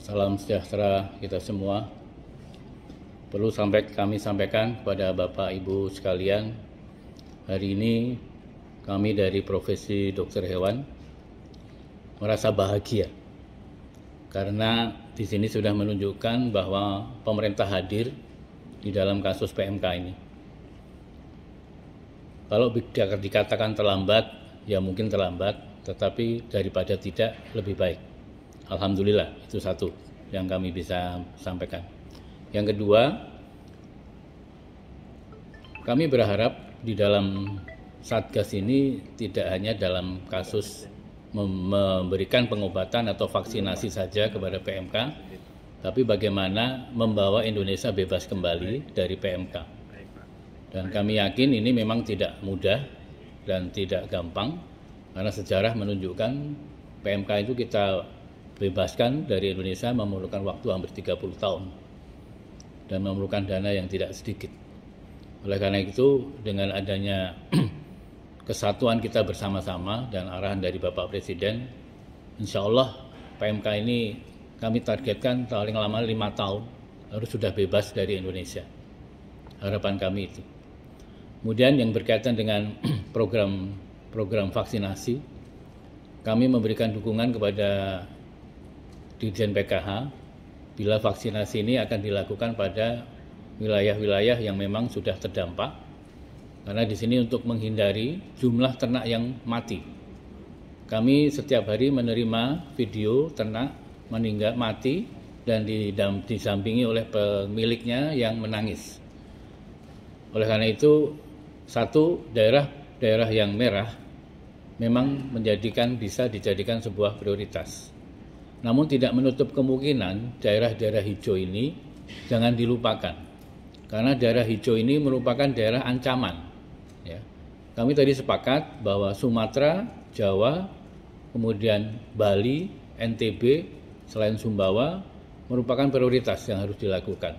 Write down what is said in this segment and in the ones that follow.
Salam sejahtera kita semua. Perlu kami sampaikan kepada Bapak Ibu sekalian, hari ini kami dari profesi dokter hewan merasa bahagia karena di sini sudah menunjukkan bahwa pemerintah hadir di dalam kasus PMK ini. Kalau dikatakan terlambat, ya mungkin terlambat, tetapi daripada tidak lebih baik. Alhamdulillah, itu satu yang kami bisa sampaikan. Yang kedua, kami berharap di dalam Satgas ini tidak hanya dalam kasus memberikan pengobatan atau vaksinasi saja kepada PMK, tapi bagaimana membawa Indonesia bebas kembali dari PMK. Dan kami yakin ini memang tidak mudah dan tidak gampang, karena sejarah menunjukkan PMK itu kita bebaskan dari Indonesia memerlukan waktu hampir 30 tahun dan memerlukan dana yang tidak sedikit. Oleh karena itu, dengan adanya kesatuan kita bersama-sama dan arahan dari Bapak Presiden, insya Allah PMK ini kami targetkan paling lama 5 tahun harus sudah bebas dari Indonesia. Harapan kami itu. Kemudian yang berkaitan dengan program vaksinasi, kami memberikan dukungan kepada Dirjen PKH bila vaksinasi ini akan dilakukan pada wilayah-wilayah yang memang sudah terdampak, karena di sini untuk menghindari jumlah ternak yang mati. Kami setiap hari menerima video ternak meninggal mati dan didampingi oleh pemiliknya yang menangis. Oleh karena itu, satu, daerah yang merah memang bisa dijadikan sebuah prioritas. Namun tidak menutup kemungkinan daerah-daerah hijau ini jangan dilupakan, karena daerah hijau ini merupakan daerah ancaman. Ya. Kami tadi sepakat bahwa Sumatera, Jawa, kemudian Bali, NTB, selain Sumbawa merupakan prioritas yang harus dilakukan.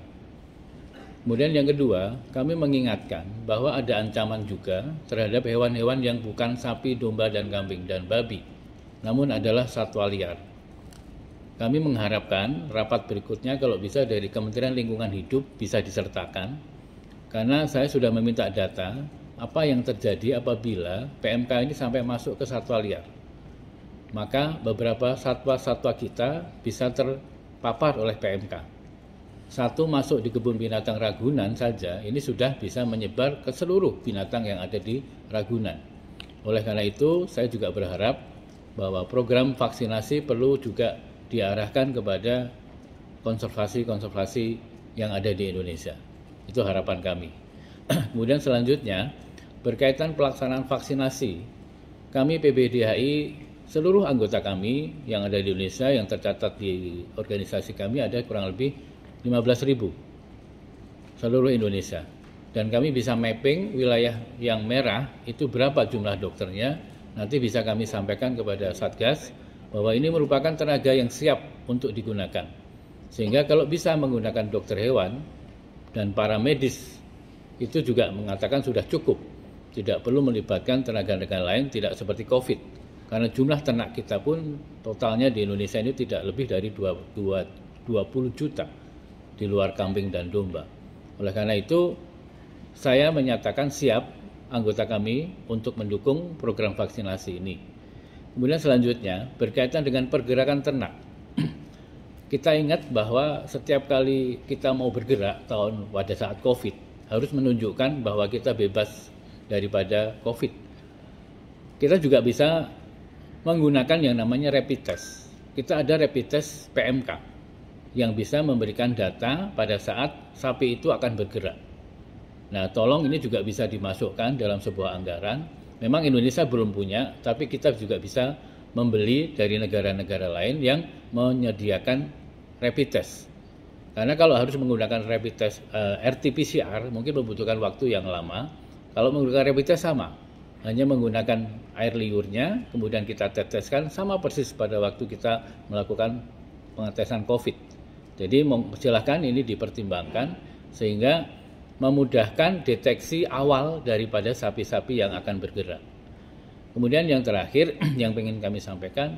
Kemudian yang kedua, kami mengingatkan bahwa ada ancaman juga terhadap hewan-hewan yang bukan sapi, domba, dan kambing, dan babi, namun adalah satwa liar. Kami mengharapkan rapat berikutnya kalau bisa dari Kementerian Lingkungan Hidup bisa disertakan, karena saya sudah meminta data apa yang terjadi apabila PMK ini sampai masuk ke satwa liar. Maka beberapa satwa-satwa kita bisa terpapar oleh PMK. Satu masuk di kebun binatang Ragunan saja, ini sudah bisa menyebar ke seluruh binatang yang ada di Ragunan. Oleh karena itu, saya juga berharap bahwa program vaksinasi perlu juga diarahkan kepada konservasi-konservasi yang ada di Indonesia. Itu harapan kami. Kemudian selanjutnya, berkaitan pelaksanaan vaksinasi, kami PBDHI, seluruh anggota kami yang ada di Indonesia yang tercatat di organisasi kami ada kurang lebih 15.000 seluruh Indonesia. Dan kami bisa mapping wilayah yang merah itu berapa jumlah dokternya, nanti bisa kami sampaikan kepada Satgas bahwa ini merupakan tenaga yang siap untuk digunakan. Sehingga kalau bisa menggunakan dokter hewan dan para medis, itu juga mengatakan sudah cukup. Tidak perlu melibatkan tenaga-tenaga lain, tidak seperti COVID. Karena jumlah ternak kita pun totalnya di Indonesia ini tidak lebih dari 20 juta di luar kambing dan domba. Oleh karena itu, saya menyatakan siap anggota kami untuk mendukung program vaksinasi ini. Kemudian selanjutnya, berkaitan dengan pergerakan ternak. Kita ingat bahwa setiap kali kita mau bergerak pada saat COVID, harus menunjukkan bahwa kita bebas daripada COVID. Kita juga bisa menggunakan yang namanya rapid test. Kita ada rapid test PMK yang bisa memberikan data pada saat sapi itu akan bergerak. Nah, tolong ini juga bisa dimasukkan dalam sebuah anggaran. Memang Indonesia belum punya, tapi kita juga bisa membeli dari negara-negara lain yang menyediakan rapid test. Karena kalau harus menggunakan rapid test RT-PCR mungkin membutuhkan waktu yang lama. Kalau menggunakan rapid test sama, hanya menggunakan air liurnya, kemudian kita teteskan sama persis pada waktu kita melakukan pengetesan COVID. Jadi silakan ini dipertimbangkan sehingga memudahkan deteksi awal daripada sapi-sapi yang akan bergerak. Kemudian yang terakhir yang ingin kami sampaikan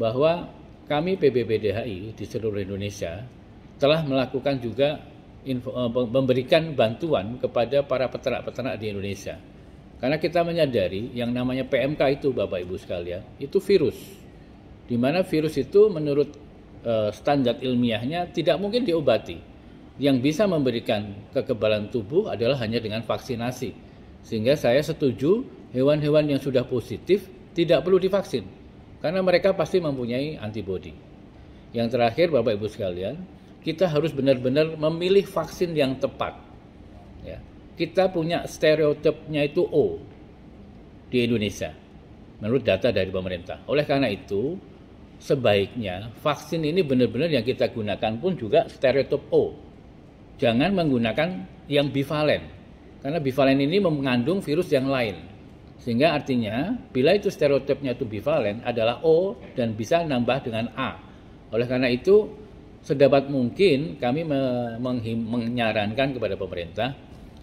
bahwa kami PBBDHI di seluruh Indonesia telah melakukan juga memberikan bantuan kepada para peternak-peternak di Indonesia. Karena kita menyadari yang namanya PMK itu, Bapak Ibu sekalian, itu virus. Di mana virus itu menurut standar ilmiahnya tidak mungkin diobati. Yang bisa memberikan kekebalan tubuh adalah hanya dengan vaksinasi. Sehingga saya setuju hewan-hewan yang sudah positif tidak perlu divaksin. Karena mereka pasti mempunyai antibodi. Yang terakhir, Bapak Ibu sekalian, kita harus benar-benar memilih vaksin yang tepat. Ya. Kita punya stereotipnya itu O di Indonesia, menurut data dari pemerintah. Oleh karena itu, sebaiknya vaksin ini benar-benar yang kita gunakan pun juga stereotip O. Jangan menggunakan yang bivalen, karena bivalen ini mengandung virus yang lain. Sehingga artinya, bila itu stereotipnya itu bivalen adalah O dan bisa nambah dengan A. Oleh karena itu, sedapat mungkin kami menyarankan kepada pemerintah,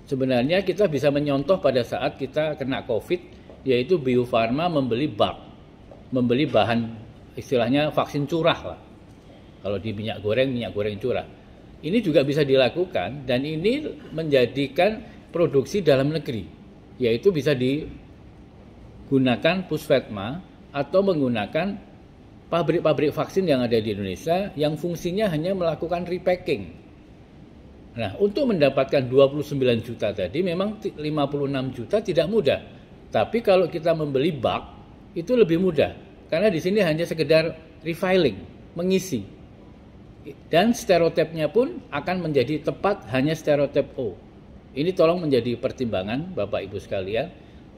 sebenarnya kita bisa menyontoh pada saat kita kena COVID, yaitu Bio Farma membeli bahan istilahnya vaksin curah lah. Kalau di minyak goreng curah. Ini juga bisa dilakukan dan ini menjadikan produksi dalam negeri, yaitu bisa digunakan Pusvetma atau menggunakan pabrik-pabrik vaksin yang ada di Indonesia yang fungsinya hanya melakukan repacking. Nah, untuk mendapatkan 29 juta tadi memang 56 juta tidak mudah. Tapi kalau kita membeli bulk itu lebih mudah. Karena di sini hanya sekedar refilling, mengisi. Dan stereotipnya pun akan menjadi tepat hanya stereotip O. Ini tolong menjadi pertimbangan Bapak Ibu sekalian.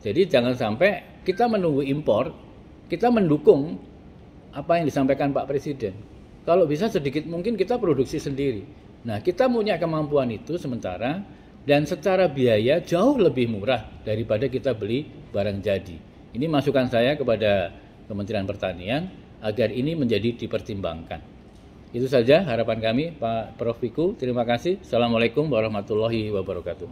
Jadi jangan sampai kita menunggu impor, kita mendukung apa yang disampaikan Pak Presiden. Kalau bisa sedikit mungkin kita produksi sendiri. Nah, kita punya kemampuan itu sementara dan secara biaya jauh lebih murah daripada kita beli barang jadi. Ini masukan saya kepada Kementerian Pertanian agar ini menjadi dipertimbangkan. Itu saja harapan kami, Pak Prof. Wiku. Terima kasih. Assalamualaikum warahmatullahi wabarakatuh.